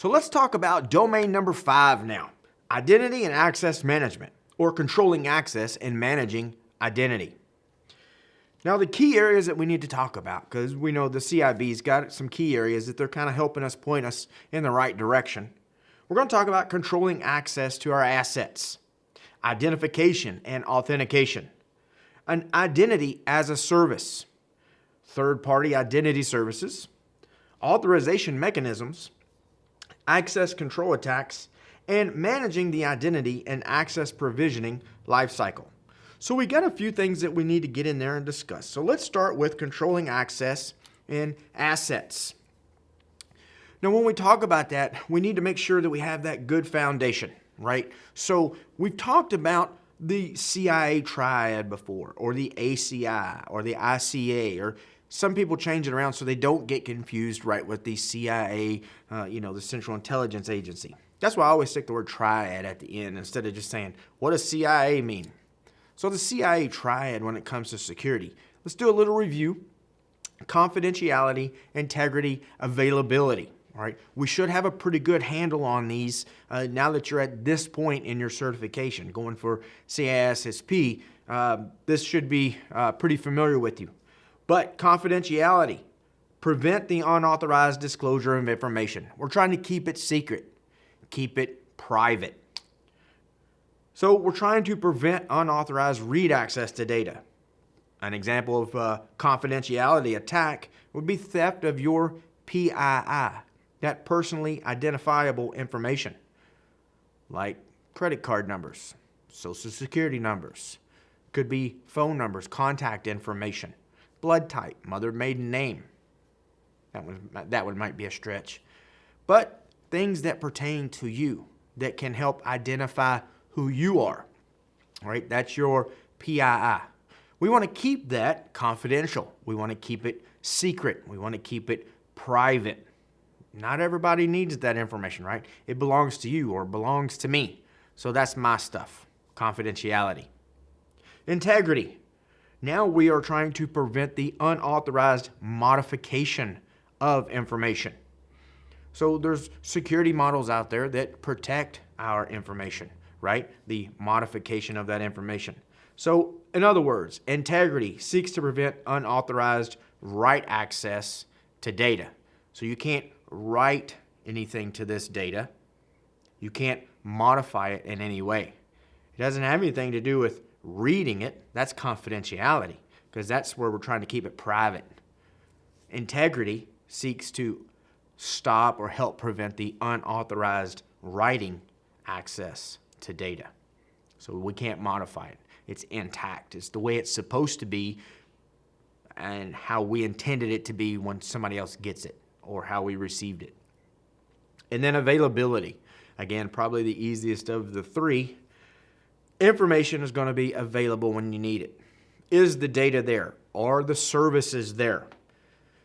So let's talk about domain number 5 now. Identity and access management, or controlling access and managing identity. Now the key areas that we need to talk about, because we know the CIB's got some key areas that they're kind of helping us point us in the right direction. We're going to talk about controlling access to our assets, identification and authentication, an identity as a service, third-party identity services, authorization mechanisms, access control attacks, and managing the identity and access provisioning lifecycle. So we got a few things that we need to get in there and discuss. So let's start with controlling access and assets. Now when we talk about that, we need to make sure that we have that good foundation, right? So we've talked about the CIA triad before, or the ACI, or the ICA, or some people change it around so they don't get confused, right, with the CIA, the Central Intelligence Agency. That's why I always stick the word triad at the end instead of just saying, what does CIA mean? So the CIA triad when it comes to security. Let's do a little review. Confidentiality, integrity, availability. All right, we should have a pretty good handle on these now that you're at this point in your certification, going for CISSP. This should be pretty familiar with you. But confidentiality, prevent the unauthorized disclosure of information. We're trying to keep it secret, keep it private. So we're trying to prevent unauthorized read access to data. An example of confidentiality attack would be theft of your PII, that personally identifiable information, like credit card numbers, social security numbers, could be phone numbers, contact information, blood type, mother maiden name. That one might be a stretch. But things that pertain to you that can help identify who you are. All right, that's your PII. We want to keep that confidential. We want to keep it secret. We want to keep it private. Not everybody needs that information, right? It belongs to you or belongs to me. So that's my stuff, confidentiality. Integrity. Now we are trying to prevent the unauthorized modification of information. So there's security models out there that protect our information, right? The modification of that information. So in other words, integrity seeks to prevent unauthorized write access to data. So you can't write anything to this data. You can't modify it in any way. It doesn't have anything to do with reading it. That's confidentiality, because that's where we're trying to keep it private. Integrity seeks to stop or help prevent the unauthorized writing access to data. So we can't modify it. It's intact. It's the way it's supposed to be and how we intended it to be when somebody else gets it or how we received it. And then availability. Again, probably the easiest of the three. Information is going to be available when you need it. Is the data there? Are the services there?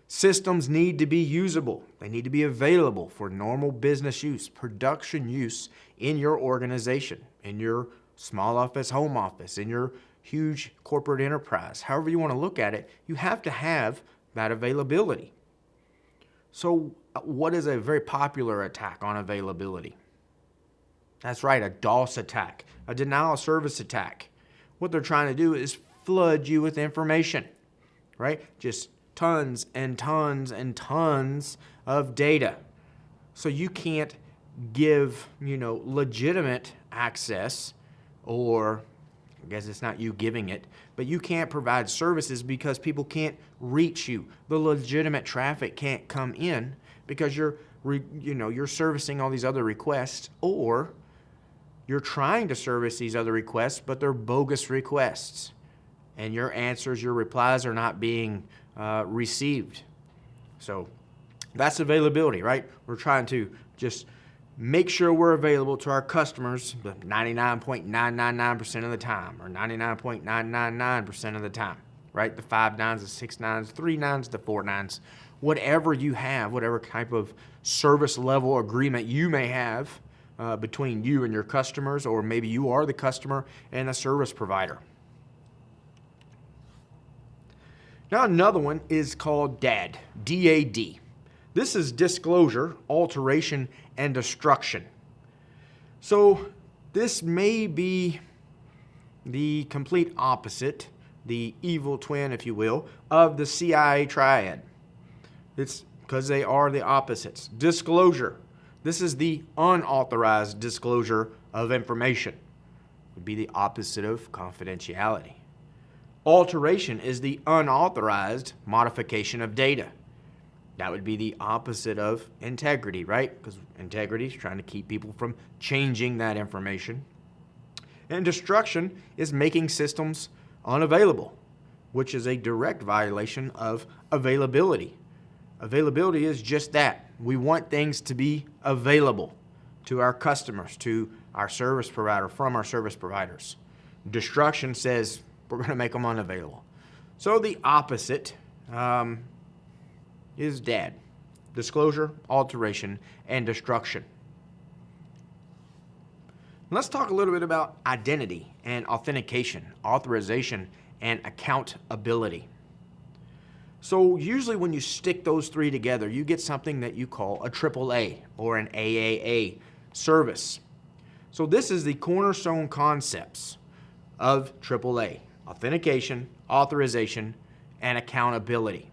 Systems need to be usable. They need to be available for normal business use, production use in your organization, in your small office, home office, in your huge corporate enterprise. However you want to look at it, you have to have that availability. So what is a very popular attack on availability? That's right, a DOS attack, a denial of service attack. What they're trying to do is flood you with information, right? Just tons and tons and tons of data. So you can't give, legitimate access, or I guess it's not you giving it, but you can't provide services because people can't reach you. The legitimate traffic can't come in because you're servicing all these other requests, or you're trying to service these other requests, but they're bogus requests. And your answers, your replies are not being received. So that's availability, right? We're trying to just make sure we're available to our customers 99.999% of the time, or 99.999% of the time, right? The 5 nines, the 6 nines, 3 nines, the 4 nines, whatever you have, whatever type of service level agreement you may have between you and your customers, or maybe you are the customer and a service provider. Now another one is called DAD, D-A-D. This is disclosure, alteration, and destruction. So this may be the complete opposite, the evil twin, if you will, of the CIA triad. It's because they are the opposites. Disclosure. This is the unauthorized disclosure of information. Would be the opposite of confidentiality. Alteration is the unauthorized modification of data. That would be the opposite of integrity, right? Because integrity is trying to keep people from changing that information. And destruction is making systems unavailable, which is a direct violation of availability. Availability is just that. We want things to be available to our customers, to our service provider, from our service providers. Destruction says we're going to make them unavailable. So the opposite is DAD. Disclosure, alteration, and destruction. Let's talk a little bit about identity and authentication, authorization, and accountability. So usually when you stick those three together, you get something that you call a AAA or an AAA service. So this is the cornerstone concepts of AAA: authentication, authorization, and accountability.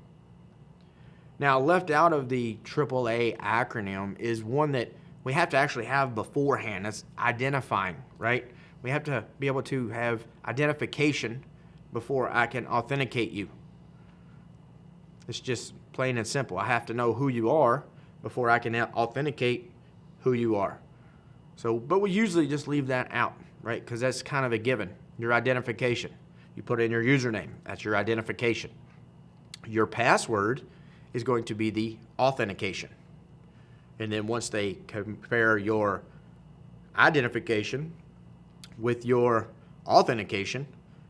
Now, left out of the AAA acronym is one that we have to actually have beforehand. That's identifying, right? We have to be able to have identification before I can authenticate you. It's just plain and simple. I have to know who you are before I can authenticate who you are. So, but we usually just leave that out, right? Because that's kind of a given. Your identification. You put in your username. That's your identification. Your password is going to be the authentication. And then once they compare your identification with your authentication,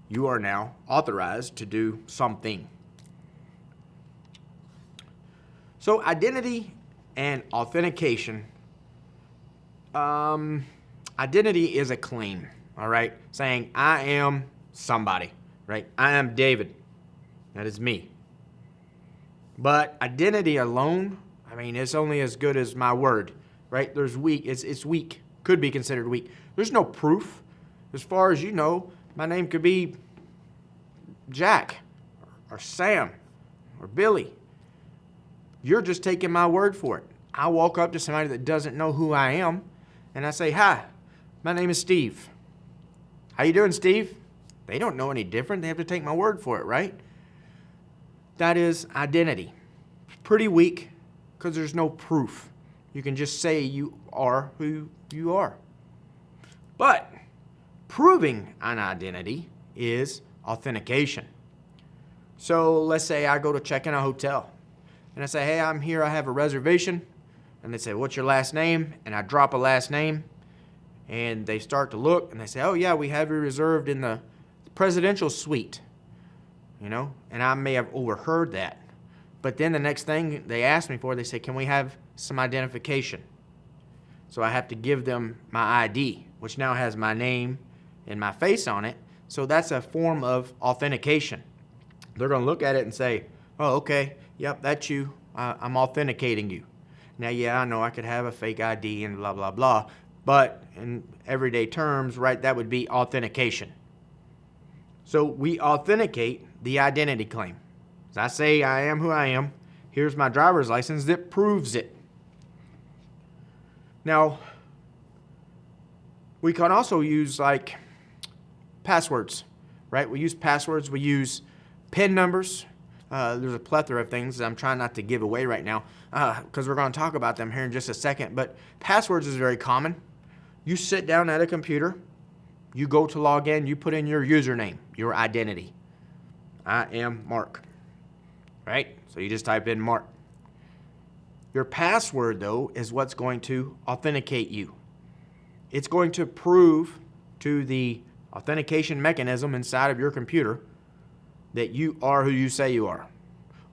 you are now authorized to do something. So identity and authentication, identity is a claim, all right? Saying I am somebody, right? I am David. That is me. But identity alone, I mean, it's only as good as my word, right? There's weak. It's weak. Could be considered weak. There's no proof. As far as you know, my name could be Jack or Sam or Billy. You're just taking my word for it. I walk up to somebody that doesn't know who I am, and I say, "Hi, my name is Steve. How you doing, Steve?" They don't know any different. They have to take my word for it, right? That is identity. Pretty weak because there's no proof. You can just say you are who you are. But proving an identity is authentication. So let's say I go to check in a hotel and I say, "Hey, I'm here, I have a reservation." And they say, "What's your last name?" And I drop a last name and they start to look and they say, "Oh yeah, we have you reserved in the presidential suite." You know, and I may have overheard that. But then the next thing they ask me for, they say, "Can we have some identification?" So I have to give them my ID, which now has my name and my face on it. So that's a form of authentication. They're going to look at it and say, "Oh, okay, yep, that's you. I'm authenticating you." Now, yeah, I know I could have a fake ID and blah, blah, blah. But in everyday terms, right, that would be authentication. So we authenticate the identity claim. As I say, I am who I am. Here's my driver's license that proves it. Now, we can also use like passwords, right? We use passwords. We use PIN numbers. There's a plethora of things that I'm trying not to give away right now because we're going to talk about them here in just a second. But passwords is very common. You sit down at a computer. You go to log in. You put in your username, your identity. I am Mark, right? So you just type in Mark. Your password, though, is what's going to authenticate you. It's going to prove to the authentication mechanism inside of your computer that you are who you say you are.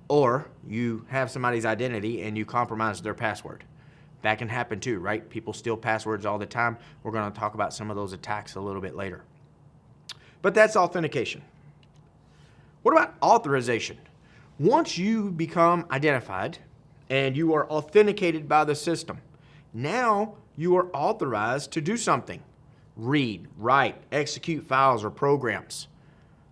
Or you have somebody's identity and you compromise their password. That can happen too, right? People steal passwords all the time. We're going to talk about some of those attacks a little bit later. But that's authentication. What about authorization? Once you become identified and you are authenticated by the system. Now you are authorized to do something. Read, write, execute files or programs.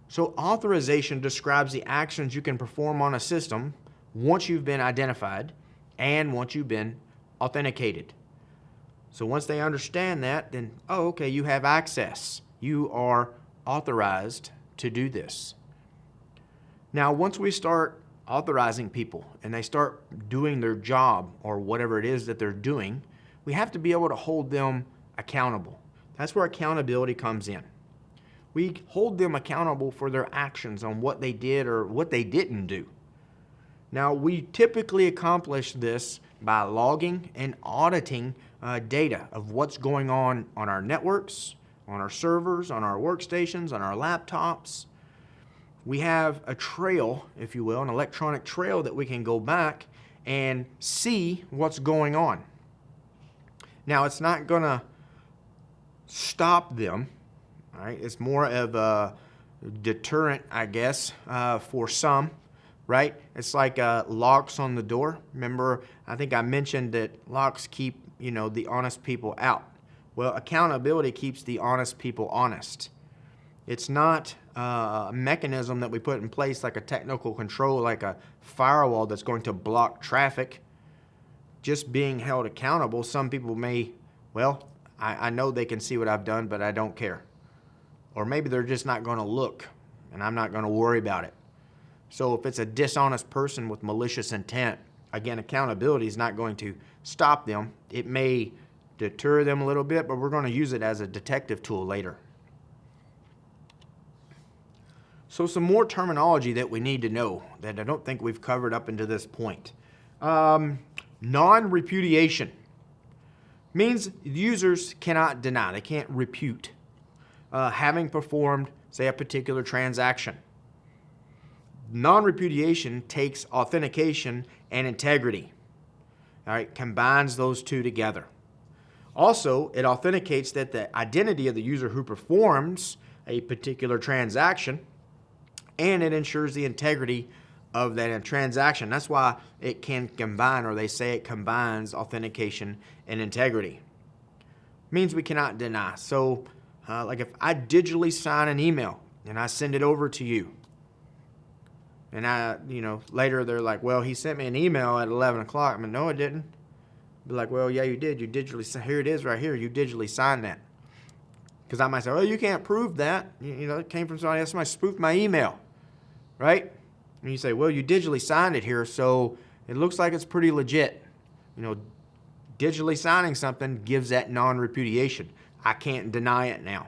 So authorization describes the actions you can perform on a system once you've been identified and once you've been authenticated. So once they understand that, then, oh, okay, you have access. You are authorized to do this. Now, once we start authorizing people and they start doing their job or whatever it is that they're doing, we have to be able to hold them accountable. That's where accountability comes in. We hold them accountable for their actions on what they did or what they didn't do. Now, we typically accomplish this by logging and auditing data of what's going on our networks, on our servers, on our workstations, on our laptops. We have a trail, if you will, an electronic trail that we can go back and see what's going on. Now, it's not going to stop them. All right, it's more of a deterrent, I guess, for some, right? It's like locks on the door. Remember, I think I mentioned that locks keep, the honest people out. Well, accountability keeps the honest people honest. It's not a mechanism that we put in place like a technical control, like a firewall that's going to block traffic. Just being held accountable, some people may, well, I know they can see what I've done, but I don't care. Or maybe they're just not going to look, and I'm not going to worry about it. So if it's a dishonest person with malicious intent, again, accountability is not going to stop them. It may deter them a little bit, but we're going to use it as a detective tool later. So some more terminology that we need to know that I don't think we've covered up until this point. Non-repudiation means users cannot deny, they can't repute having performed, say, a particular transaction. Non-repudiation takes authentication and integrity. All right, combines those two together. Also, it authenticates that the identity of the user who performs a particular transaction, and it ensures the integrity of that transaction. That's why it can combine, or they say it combines authentication and integrity. Means we cannot deny. So, like if I digitally sign an email and I send it over to you, and later they're like, well, he sent me an email at 11 o'clock. I mean, no, I didn't. Be like, well, yeah, you did. You digitally, here it is right here. You digitally signed that. Because I might say, well, you can't prove that. It came from somebody else. Somebody spoofed my email, right? And you say, well, you digitally signed it here, so it looks like it's pretty legit. Digitally signing something gives that non-repudiation. I can't deny it now.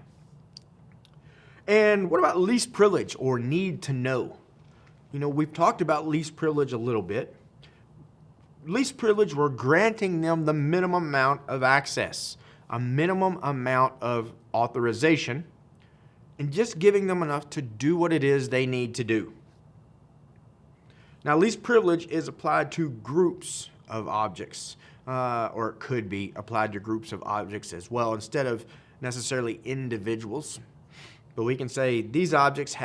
And what about least privilege or need to know? We've talked about least privilege a little bit. Least privilege, we're granting them the minimum amount of access, a minimum amount of authorization, and just giving them enough to do what it is they need to do. Now, least privilege is applied to groups of objects, or it could be applied to groups of objects as well, instead of necessarily individuals. But we can say these objects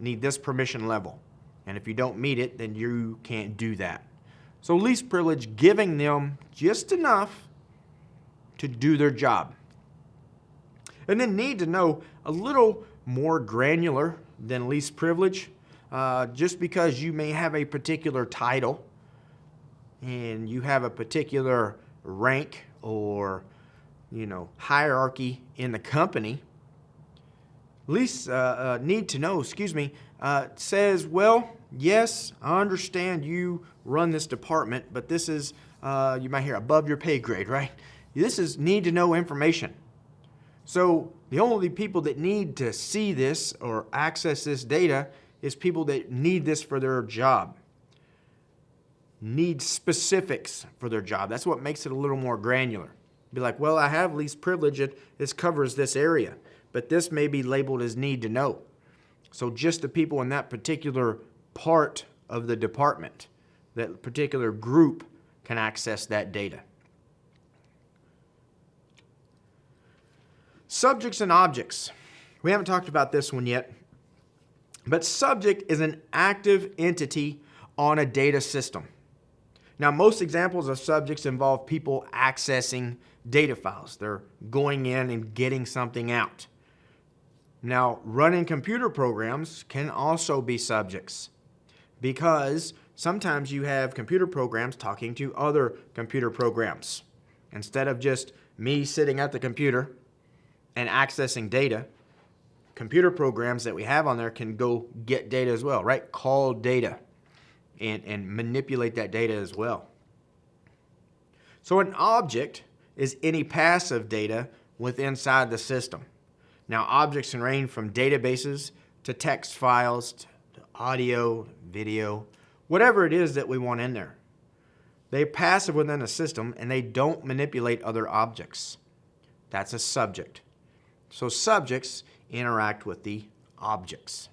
need this permission level, and if you don't meet it, then you can't do that. So least privilege, giving them just enough to do their job. And then need to know, a little more granular than least privilege. Just because you may have a particular title and you have a particular rank or hierarchy in the company, least need to know, says, well, yes, I understand you run this department, but this is, you might hear, above your pay grade, right? This is need to know information. So the only people that need to see this or access this data is people that need this for their job. Need specifics for their job. That's what makes it a little more granular. Be like, well, I have least privilege. This covers this area, but this may be labeled as need to know. So just the people in that particular part of the department, that particular group, can access that data. Subjects and objects. We haven't talked about this one yet, but subject is an active entity on a data system. Now, most examples of subjects involve people accessing data files. They're going in and getting something out. Now, running computer programs can also be subjects because sometimes you have computer programs talking to other computer programs. Instead of just me sitting at the computer and accessing data, computer programs that we have on there can go get data as well, right? Call data and manipulate that data as well. So an object is any passive data within inside the system. Now, objects can range from databases to text files to audio, video, whatever it is that we want in there. They're passive within a system and they don't manipulate other objects. That's a subject. So subjects interact with the objects.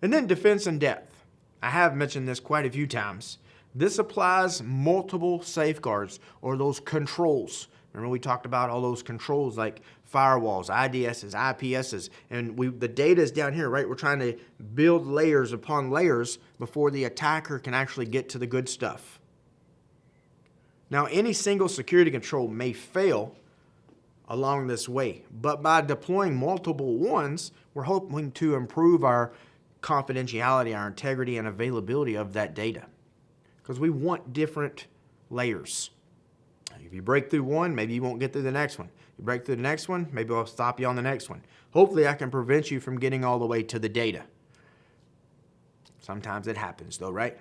And then defense in depth. I have mentioned this quite a few times. This applies multiple safeguards or those controls. Remember we talked about all those controls like firewalls, IDSs, IPSs, and the data is down here, right? We're trying to build layers upon layers before the attacker can actually get to the good stuff. Now, any single security control may fail along this way, but by deploying multiple ones, we're hoping to improve our confidentiality, our integrity, and availability of that data. Because we want different layers. If you break through one, maybe you won't get through the next one. You break through the next one, maybe I'll stop you on the next one. Hopefully I can prevent you from getting all the way to the data. Sometimes it happens though, right?